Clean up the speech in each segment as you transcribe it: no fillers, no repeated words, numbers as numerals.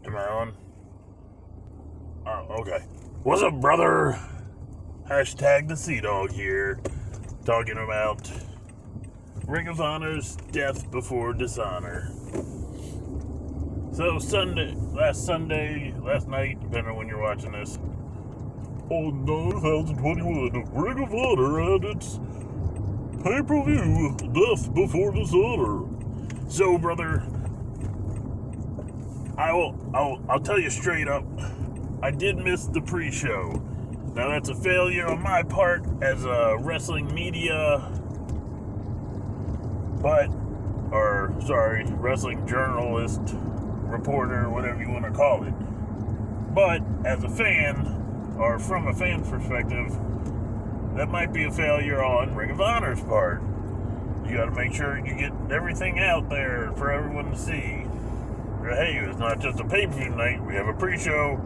Am I on? Oh, okay. What's up, brother? Hashtag the Sea Dog here, talking about Ring of Honor's Death Before Dishonor. So last night, depending on when you're watching this, on 2021, Ring of Honor had its pay-per-view, Death Before Dishonor. So, brother, I'll tell you straight up, I did miss the pre-show. Now that's a failure on my part as a wrestling media, wrestling journalist, reporter, whatever you want to call it. But as a fan, or from a fan's perspective, that might be a failure on Ring of Honor's part. You got to make sure you get everything out there for everyone to see. Hey, it's not just a pay-per-view night, we have a pre-show.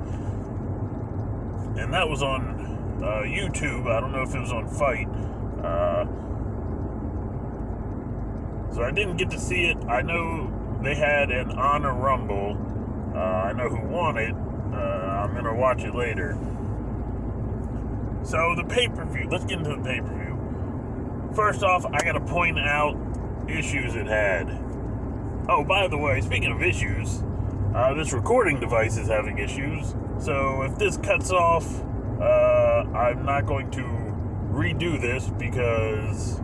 And that was on YouTube. I don't know if it was on Fight. So I didn't get to see it. I know they had an Honor Rumble. I know who won it. I'm going to watch it later. So the pay-per-view. Let's get into the pay-per-view. First off, I got to point out issues it had. Oh, by the way, speaking of issues, this recording device is having issues. So if this cuts off, I'm not going to redo this because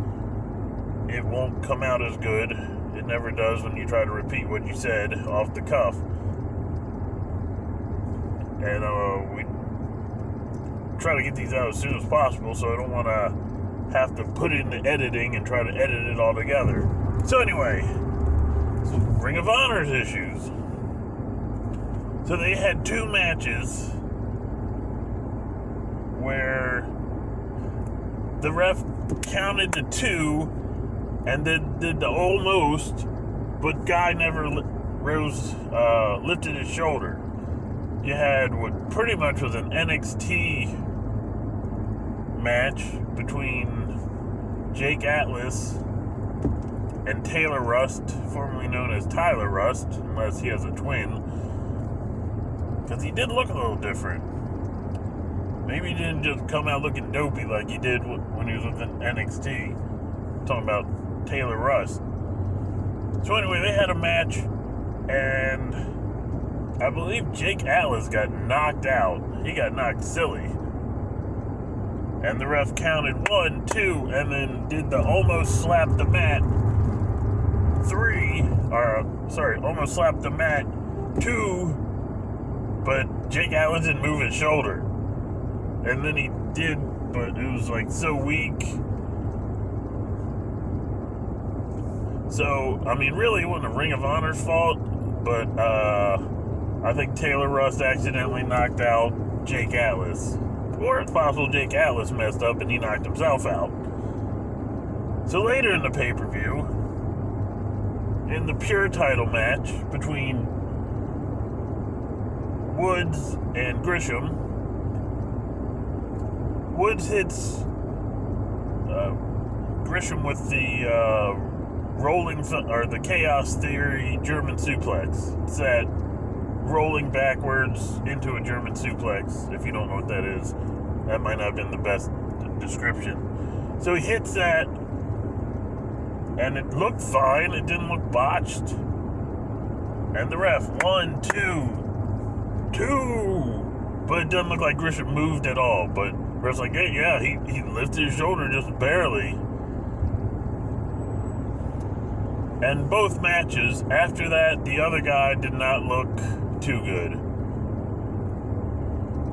it won't come out as good. It never does when you try to repeat what you said off the cuff. And we try to get these out as soon as possible, so I don't want to have to put it into editing and try to edit it all together. So anyway, Ring of Honor's issues. So they had two matches where the ref counted to two and then did the almost, but guy never lifted his shoulder. You had what pretty much was an NXT match between Jake Atlas and Taylor Rust, formerly known as Tyler Rust, unless he has a twin. Because he did look a little different. Maybe he didn't just come out looking dopey like he did when he was with NXT. I'm talking about Taylor Rust. So anyway, they had a match, and I believe Jake Atlas got knocked out. He got knocked silly. And the ref counted 1, 2, and then did the almost slap the mat 3, almost slapped the mat 2, but Jake Atlas didn't move his shoulder. And then he did, but it was like so weak. So, I mean, really, it wasn't a Ring of Honor's fault, but I think Taylor Rust accidentally knocked out Jake Atlas. Or it's possible Jake Atlas messed up and he knocked himself out. So later in the pay-per-view, in the pure title match between Woods and Grisham, Woods hits Grisham with the the Chaos Theory German suplex. It's that rolling backwards into a German suplex. If you don't know what that is, that might not have been the best description. So he hits that, and it looked fine. It didn't look botched. And the ref, 1, 2, but it doesn't look like Grisham moved at all. But ref's like, hey, yeah, he lifted his shoulder just barely. And both matches, after that, the other guy did not look too good.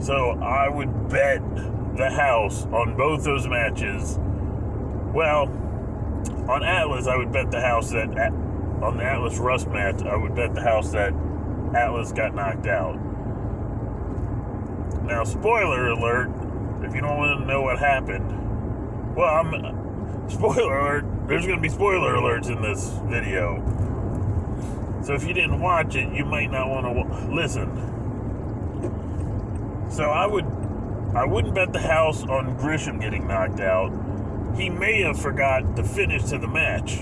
So I would bet the house on both those matches. Well, on Atlas, I would bet the house that, on the Atlas Rust match, I would bet the house that Atlas got knocked out. Now, spoiler alert, if you don't want to know what happened, spoiler alert, there's going to be spoiler alerts in this video. So if you didn't watch it, you might not want to listen. So I wouldn't bet the house on Grisham getting knocked out. He may have forgot the finish to the match.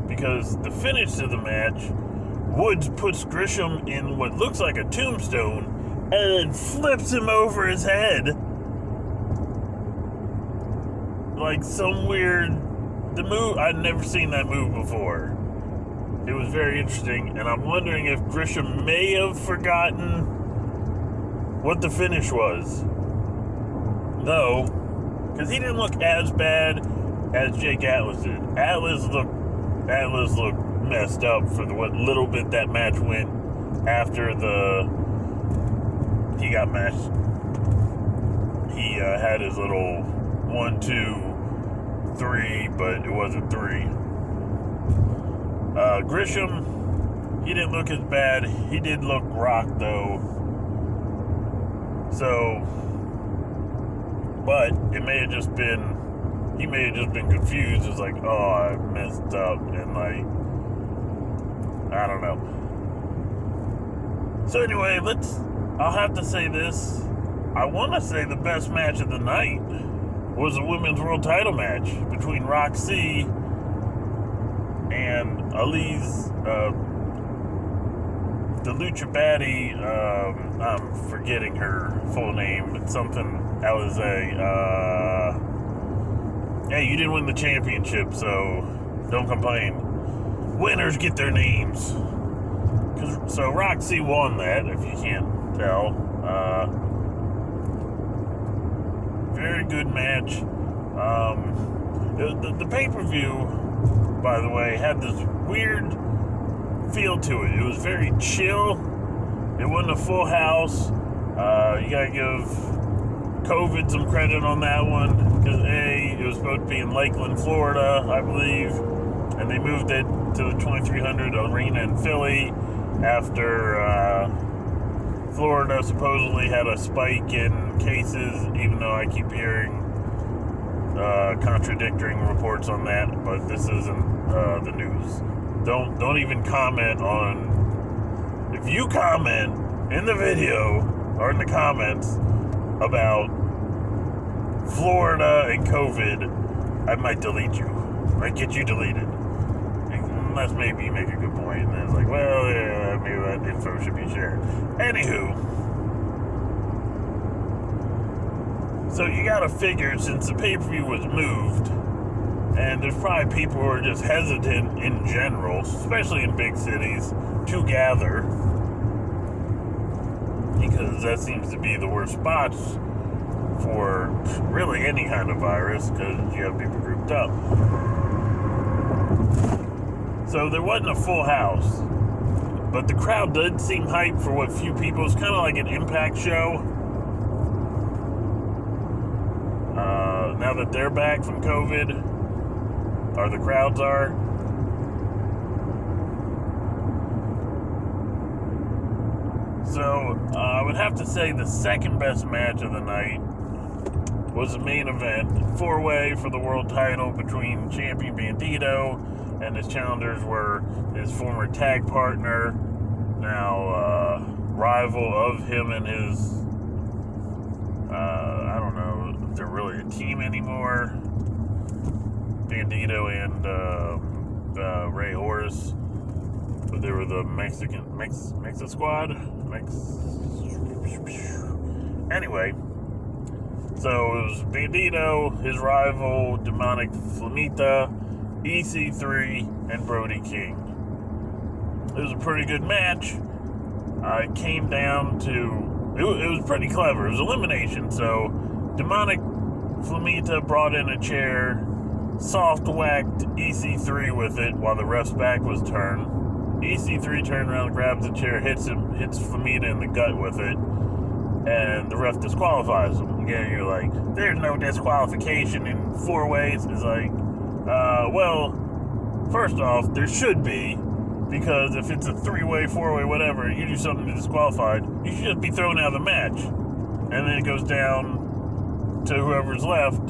Because the finish to the match Woods puts Grisham in what looks like a tombstone and flips him over his head. Like some weird... The move... I'd never seen that move before. It was very interesting, and I'm wondering if Grisham may have forgotten what the finish was. No, because he didn't look as bad as Jake Atlas did. Atlas looked messed up for the what little bit that match went after he got matched. He had his little 1, 2, 3, but it wasn't 3. Grisham, he didn't look as bad. He did look rocked though. So, but it may have just been, he may have just been confused. It's like, oh, I messed up, and like, I don't know. So anyway, I'll have to say this. I want to say the best match of the night was the women's world title match between Roxy and Elise, the Lucha Baddie. I'm forgetting her full name. It's something Alize. Hey, you didn't win the championship, so don't complain. Winners get their names. So Roxy won that, if you can't tell. Very good match. The pay-per-view, by the way, had this weird feel to it. It was very chill. It wasn't a full house. You gotta give COVID some credit on that one, because it was supposed to be in Lakeland, Florida, I believe, and they moved it to the 2300 Arena in Philly after Florida supposedly had a spike in cases, even though I keep hearing contradicting reports on that, but this isn't the news. Don't even comment on... If you comment in the video or in the comments about Florida and COVID, I might delete you. Might get you deleted. Unless maybe you make a good point, and then it's like, well, yeah, maybe that info should be shared. Anywho, so you gotta figure, since the pay-per-view was moved, and there's probably people who are just hesitant in general, especially in big cities, to gather, because that seems to be the worst spots for really any kind of virus, because you have people grouped up. So there wasn't a full house, but the crowd did seem hyped for what few people. It's kind of like an Impact show. Now that they're back from COVID, or the crowds are. So I would have to say the second best match of the night was the main event, 4-way for the world title between champion Bandito, and his challengers were his former tag partner, now rival of him and his, I don't know if they're really a team anymore, Bandito and Ray Horace, but they were the Mexican squad. Anyway, so it was Bandito, his rival, Demonic Flamita, EC3, and Brody King. It was a pretty good match. It came down to... It was pretty clever. It was elimination, so Demonic Flamita brought in a chair, soft-whacked EC3 with it while the ref's back was turned. EC3 turned around, grabs the chair, hits Flamita in the gut with it, and the ref disqualifies him. Again, you're like, there's no disqualification in 4 ways. It's like, well, first off, there should be, because if it's a 3-way, 4-way, whatever, you do something to disqualified, you should just be thrown out of the match. And then it goes down to whoever's left,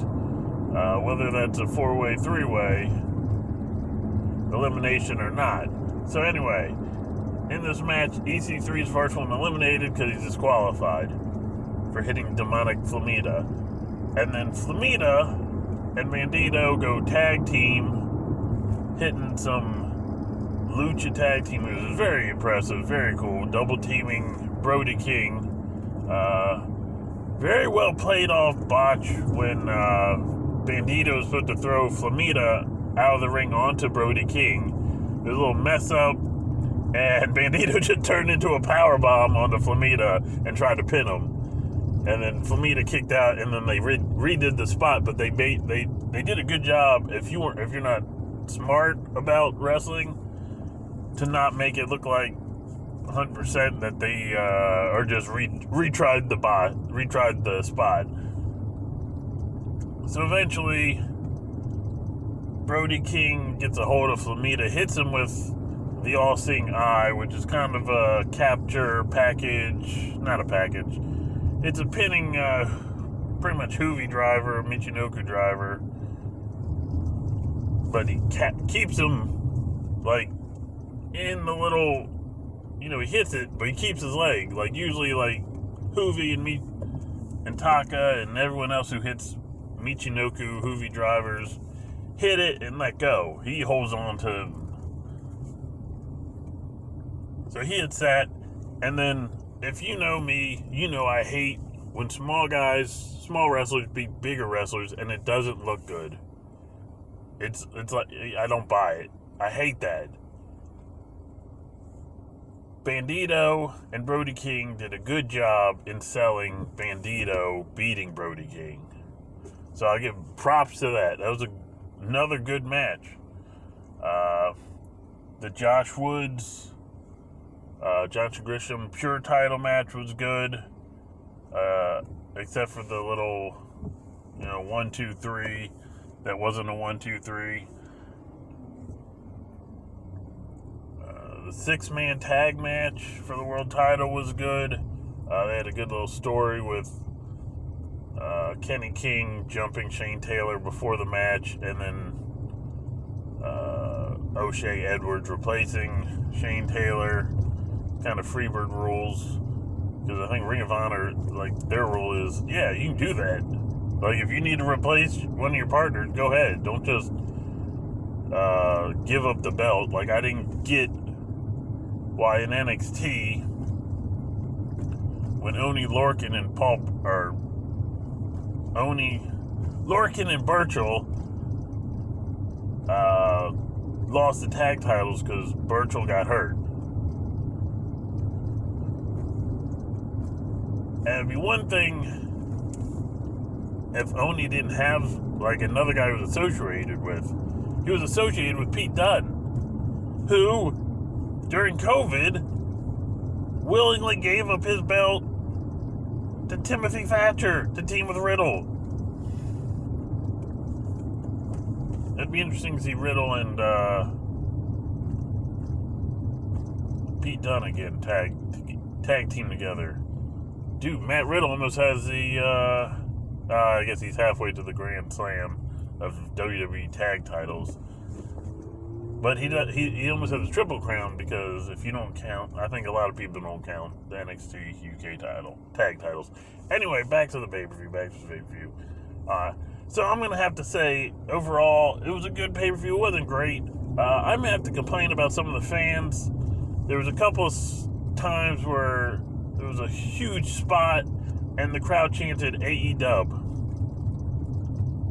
whether that's a 4-way, 3-way, elimination or not. So anyway, in this match, EC3 is the first one eliminated because he's disqualified for hitting Demonic Flamita. And then Flamita and Bandito go tag team, hitting some Lucha tag team. It was very impressive, very cool. Double teaming Brody King. Very well played off botch when Bandito was supposed to throw Flamita out of the ring onto Brody King. There was a little mess up, and Bandito just turned into a powerbomb onto Flamita and tried to pin him. And then Flamita kicked out, and then they redid the spot. But they did a good job. If you're not smart about wrestling, to not make it look like 100% that they or just retried the spot. So eventually, Brody King gets a hold of Flamita, hits him with the All-Seeing Eye, which is kind of a capture package, not a package. It's a pinning, pretty much Hoovy driver, Michinoku driver, but he keeps him, like, in the little, he hits it, but he keeps his leg. Like, usually, like, Hoovy and Taka and everyone else who hits Michinoku Hoovy drivers hit it and let go. He holds on to. So he hits that, and then if you know me, you know I hate when small wrestlers beat bigger wrestlers and it doesn't look good. It's like, I don't buy it. I hate that. Bandito and Brody King did a good job in selling Bandito beating Brody King. So I give props to that. That was another good match. The Josh Woods, Johnson Grisham pure title match was good. Except for the little, 1, 2, 3. That wasn't a 1, 2, 3. The 6-man tag match for the world title was good. They had a good little story with Kenny King jumping Shane Taylor before the match, and then O'Shea Edwards replacing Shane Taylor. Kind of Freebird rules. Because I think Ring of Honor, like, their rule is, yeah, you can do that. Like, if you need to replace one of your partners, go ahead. Don't just give up the belt. Like, I didn't get why in NXT, when Oni Lorcan and Burchill lost the tag titles because Burchill got hurt. And it'd be one thing if Oni didn't have, like, another guy he was associated with. He was associated with Pete Dunne, who, during COVID, willingly gave up his belt to Timothy Thatcher to team with Riddle. It'd be interesting to see Riddle and Pete Dunne again tag team together. Dude, Matt Riddle almost has the, I guess he's halfway to the Grand Slam of WWE tag titles. But he almost has a triple crown, because if you don't count, I think a lot of people don't count the NXT UK tag titles. Anyway, back to the pay-per-view. So I'm going to have to say, overall, it was a good pay-per-view. It wasn't great. I'm going to have to complain about some of the fans. There was a couple of times where there was a huge spot and the crowd chanted AE-dub.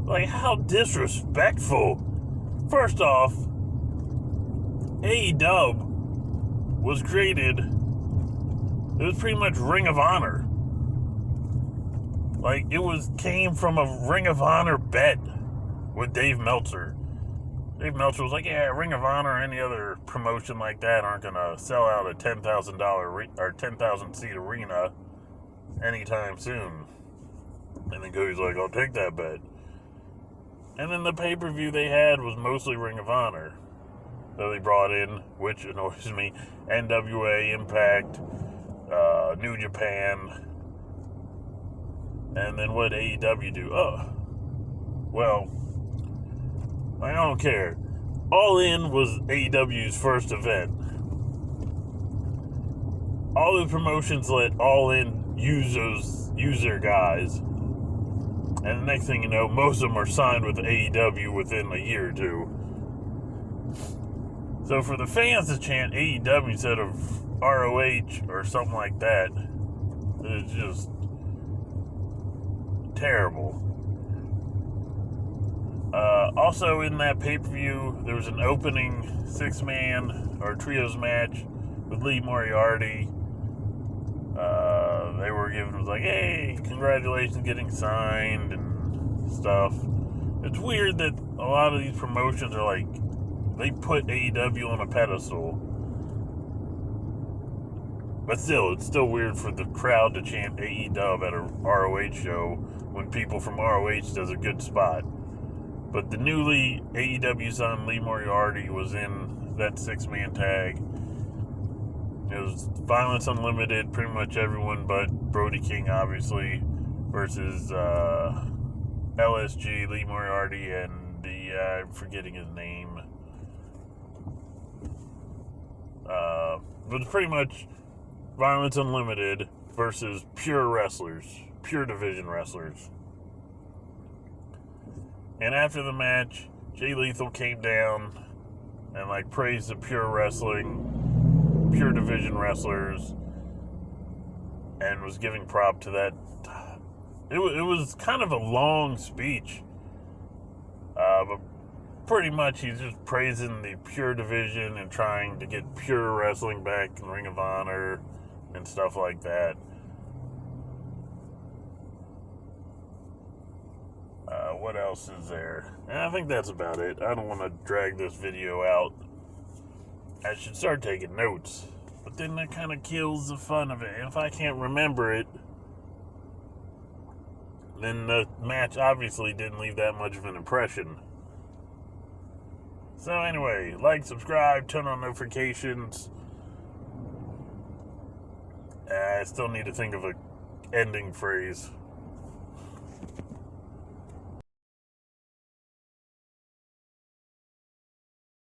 Like, how disrespectful. First off, AE-dub was created, it was pretty much Ring of Honor. Like, came from a Ring of Honor bet with Dave Meltzer. Dave Meltzer was like, yeah, Ring of Honor or any other promotion like that aren't going to sell out a $10,000 or 10,000 seat arena anytime soon. And then Cody's like, I'll take that bet. And then the pay-per-view they had was mostly Ring of Honor. So they brought in, which annoys me, NWA, Impact, New Japan. And then what did AEW do? Oh, well, I don't care. All In was AEW's first event. All the promotions let All In use their guys. And the next thing you know, most of them are signed with AEW within a year or two. So for the fans to chant AEW instead of ROH or something like that, it's just terrible. Also in that pay-per-view, there was an opening 6-man or trios match with Lee Moriarty. They were giving, was like, hey, congratulations getting signed and stuff. It's weird that a lot of these promotions are like, they put AEW on a pedestal. But still, it's still weird for the crowd to chant AEW at a ROH show when people from ROH does a good spot. But the newly AEW signed Lee Moriarty was in that 6-man tag. It was Violence Unlimited, pretty much everyone but Brody King, obviously, versus LSG, Lee Moriarty, and I'm forgetting his name. But it's pretty much Violence Unlimited versus pure wrestlers, pure division wrestlers. And after the match, Jay Lethal came down and praised the pure wrestling, pure division wrestlers, and was giving prop to that. It was kind of a long speech, but pretty much he's just praising the pure division and trying to get pure wrestling back in Ring of Honor and stuff like that. What else is there? And I think that's about it. I don't want to drag this video out. I should start taking notes, but then that kind of kills the fun of it. And if I can't remember it, then the match obviously didn't leave that much of an impression. So anyway, like, subscribe, turn on notifications. I still need to think of an ending phrase.